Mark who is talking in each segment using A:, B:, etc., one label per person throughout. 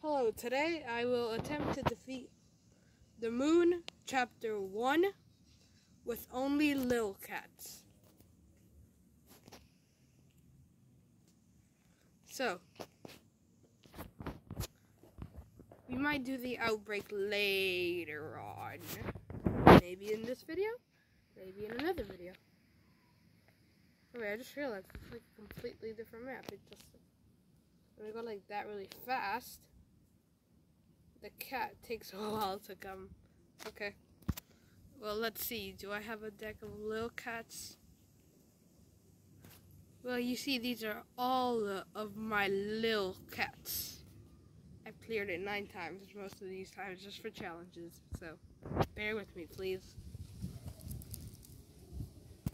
A: Hello, today I will attempt to defeat the Moon Chapter 1 with only lil cats. So, we might do the outbreak later on. Maybe in this video, maybe in another video. Okay, I just realized it's like a completely different map. It just, when I go like that really fast, the cat takes a while to come. Okay. Well, let's see. Do I have a deck of lil cats? Well, you see, these are all of my lil cats. I've cleared it 9 times, most of these times just for challenges. So, bear with me, please.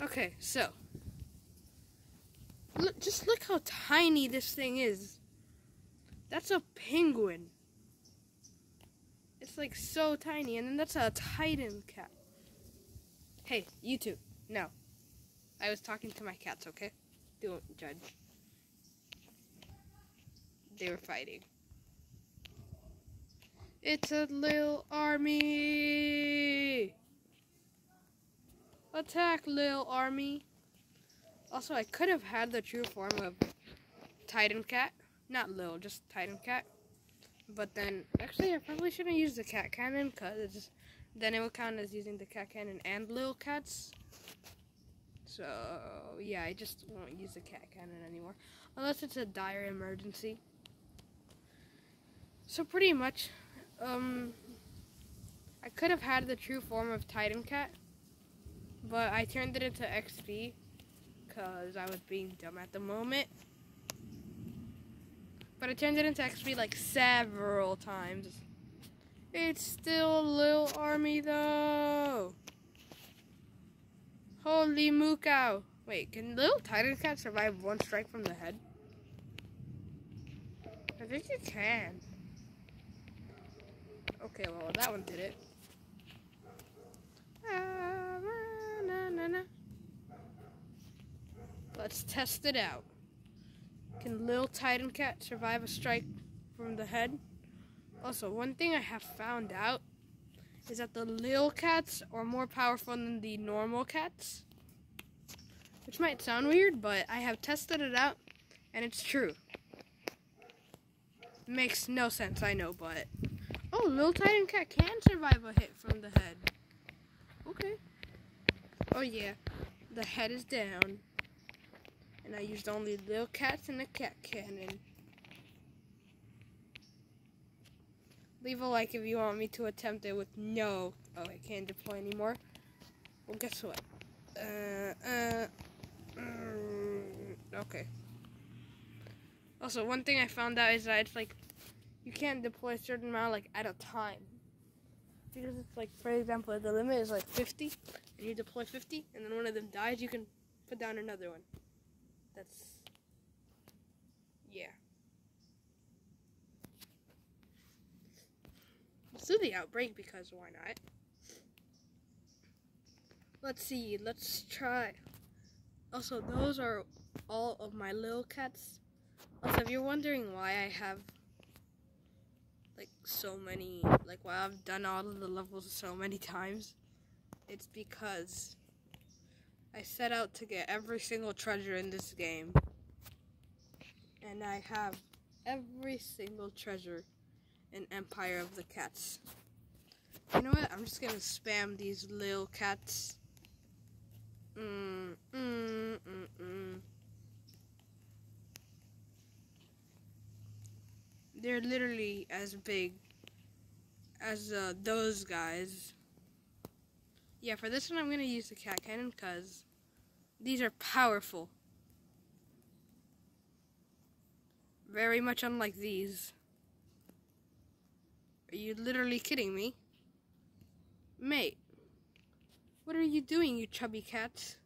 A: Okay, so. Just look how tiny this thing is. That's a penguin. It's like so tiny, and then that's a Titan cat. Hey, you two, no. I was talking to my cats, okay? Don't judge. They were fighting. It's a little army! Attack, little army! Also, I could have had the true form of Titan cat. Not Lil, just Titan cat. But then, actually, I probably shouldn't use the cat cannon, because then it would count as using the cat cannon and Lil cats. So, yeah, I just won't use the cat cannon anymore. Unless it's a dire emergency. So, pretty much, I could have had the true form of Titan cat. But I turned it into XP. Because I was being dumb at the moment. But I turned it into XP like several times. It's still a little army though. Holy mookow. Wait, can little Titan cat survive 1 strike from the head? I think it can. Okay, well that one did it. Let's test it out. Can Lil Titan Cat survive a strike from the head? Also, one thing I have found out is that the Lil Cats are more powerful than the normal cats. Which might sound weird, but I have tested it out, and it's true. Makes no sense, I know, but... Oh, Lil Titan Cat can survive a hit from the head. Okay. Oh yeah, the head is down. And I used only lil cats and a cat cannon. Leave a like if you want me to attempt it with no... Oh, I can't deploy anymore. Well, guess what? Okay. Also, one thing I found out is that it's like... You can't deploy a certain amount, like, at a time. Because it's like, for example, if the limit is like 50, and you deploy 50, and then one of them dies, you can put down another one. That's, yeah. Let's do the outbreak because why not? Let's see, let's try. Also, those are all of my little cats. Also, if you're wondering why I have like so many, like why I've done all of the levels so many times, it's because I set out to get every single treasure in this game. And I have every single treasure in Empire of the Cats. You know what? I'm just gonna spam these little cats. They're literally as big as those guys. Yeah, for this one I'm gonna use the cat cannon because these are powerful. Very much unlike these. Are you literally kidding me? Mate, what are you doing, you chubby cats?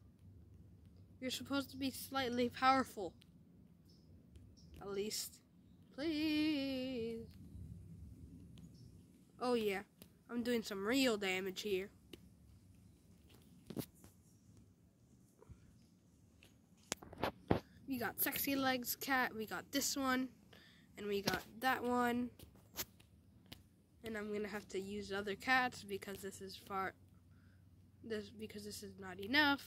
A: You're supposed to be slightly powerful. At least. Please. Oh yeah, I'm doing some real damage here. We got Sexy Legs Cat, we got this one, and we got that one. And I'm gonna have to use other cats because this is not enough.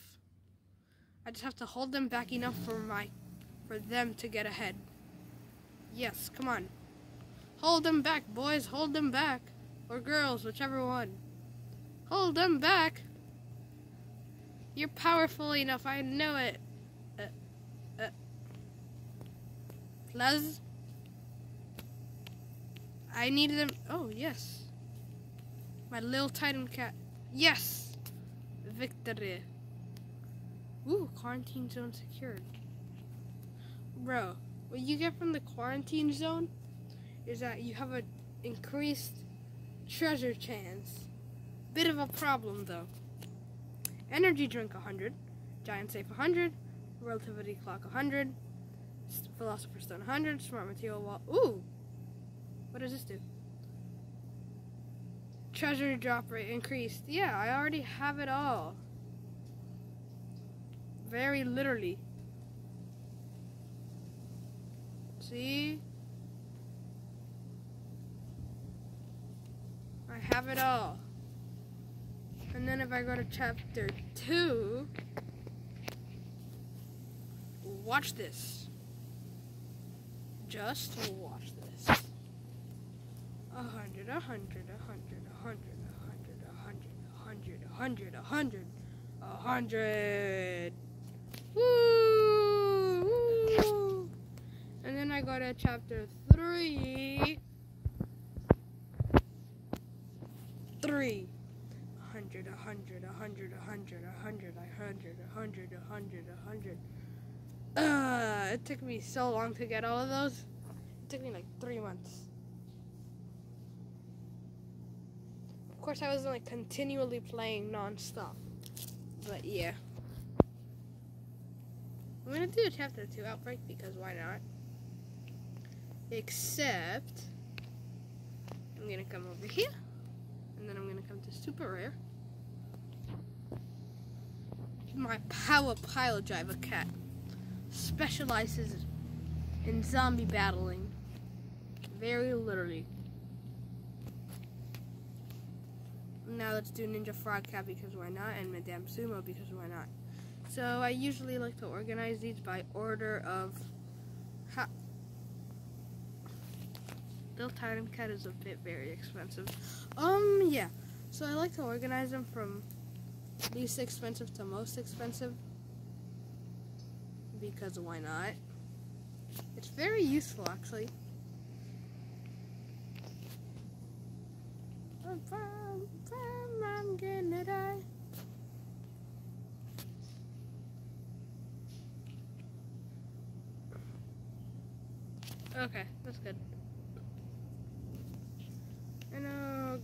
A: I just have to hold them back enough for them to get ahead. Yes, come on. Hold them back, boys, hold them back. Or girls, whichever one. Hold them back. You're powerful enough, I know it. Plus, I need them. Oh, yes. My little Titan cat. Yes! Victory. Ooh, quarantine zone secured. Bro, what you get from the quarantine zone is that you have an increased treasure chance. Bit of a problem, though. Energy drink 100. Giant safe 100. Relativity clock 100. Philosopher's Stone 100. Smart material wall. Ooh! What does this do? Treasure drop rate increased. Yeah, I already have it all. Very literally. See? I have it all. And then if I go to chapter 2, watch this. Just watch this. 100, 100, 100, 100, 100, 100, 100, 100, 100, 100. Woo! Woo! And then I go to chapter 3. 3. 100, 100, 100, 100, 100, 100, 100, 100, 100. It took me so long to get all of those. It took me like 3 months. Of course, I wasn't like continually playing non-stop. But yeah. I'm gonna do chapter 2 outbreak because why not? Except I'm gonna come over here. And then I'm gonna come to super rare. My power Piledriver Cat specializes in zombie battling. Very literally. Now let's do Ninja Frog Cat because why not, and Madame Sumo because why not. So I usually like to organize these by order of Little Titan Cat is a bit very expensive. Yeah. So I like to organize them from least expensive to most expensive. Because why not? It's very useful, actually. I'm gonna die. Okay, that's good. And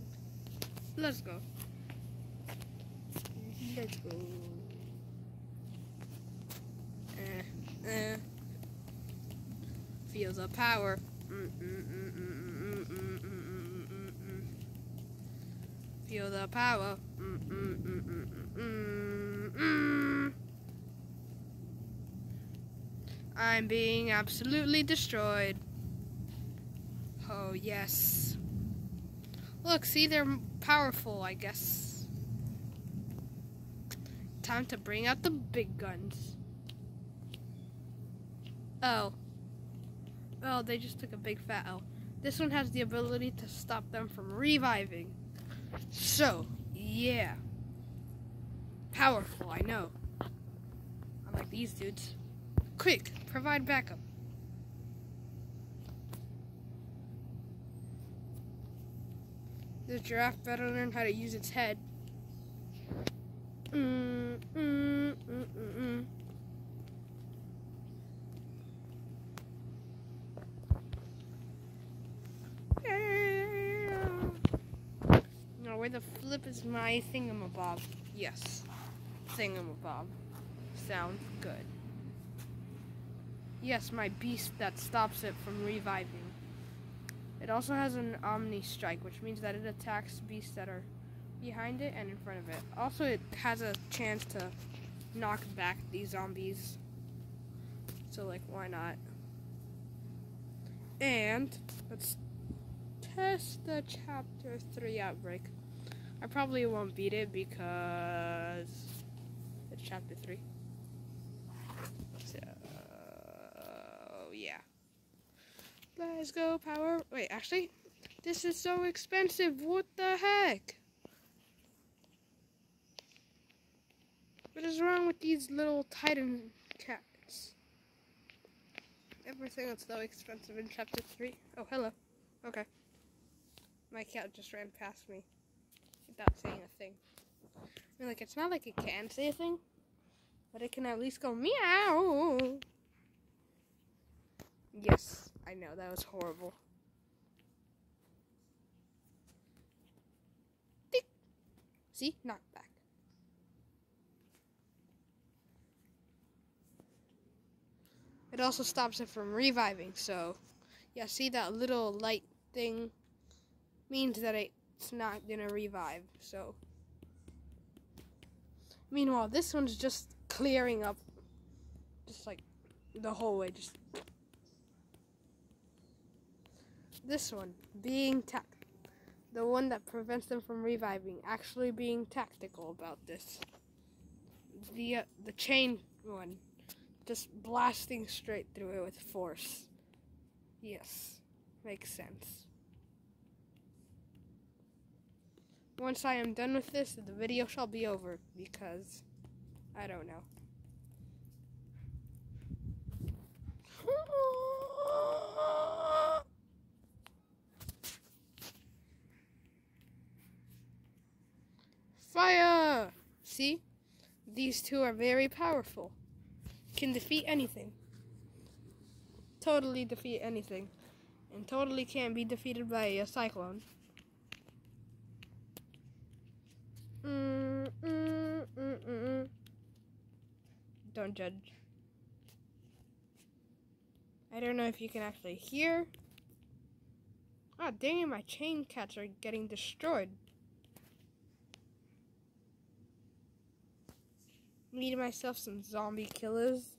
A: let's go. Let's go. Feel the power. Feel the power. I'm being absolutely destroyed. Oh, yes. Look, see, they're powerful, I guess. Time to bring out the big guns. Oh. Oh, they just took a big fat L. This one has the ability to stop them from reviving. So, yeah. Powerful, I know. Unlike these dudes. Quick, provide backup. This giraffe better learn how to use its head. Now, where the flip is my thingamabob? Yes, thingamabob. Sounds good. Yes, my beast that stops it from reviving. It also has an Omni Strike, which means that it attacks beasts that are behind it and in front of it. Also, it has a chance to knock back these zombies. So, like, why not? And let's test the chapter 3 outbreak. I probably won't beat it because it's chapter 3. So, yeah. Let's go, power. Wait, actually, this is so expensive. What the heck? What is wrong with these little Titan cats? Everything is so expensive in chapter 3. Oh, hello. Okay. My cat just ran past me without saying a thing. I mean, like, it's not like it can say a thing, but it can at least go meow. Yes, I know, that was horrible. Tick. See? Knocked back. It also stops it from reviving, so yeah, see that little light thing means that it's not gonna revive, so. Meanwhile, this one's just clearing up, just like the whole way, just. This one, being the one that prevents them from reviving, actually being tactical about this. The chain one, just blasting straight through it with force. Yes, makes sense. Once I am done with this, the video shall be over, because I don't know. Fire! See? These two are very powerful. Can defeat anything. Totally defeat anything. And totally can't be defeated by a cyclone. Don't judge. I don't know if you can actually hear. Ah, dang it, my chain cats are getting destroyed. Need myself some zombie killers.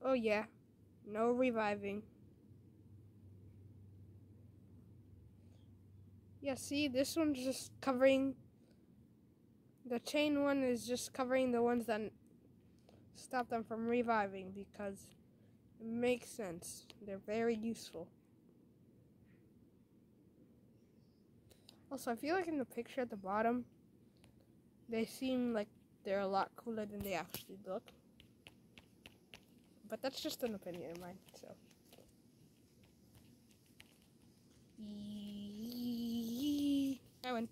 A: Oh yeah, no reviving. Yeah, see, this one's just covering. The chain one is just covering the ones that stop them from reviving, because it makes sense. They're very useful. Also, I feel like in the picture at the bottom, they seem like they're a lot cooler than they actually look. But that's just an opinion of mine, so. I win.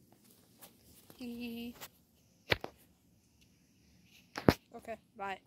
A: Okay, bye.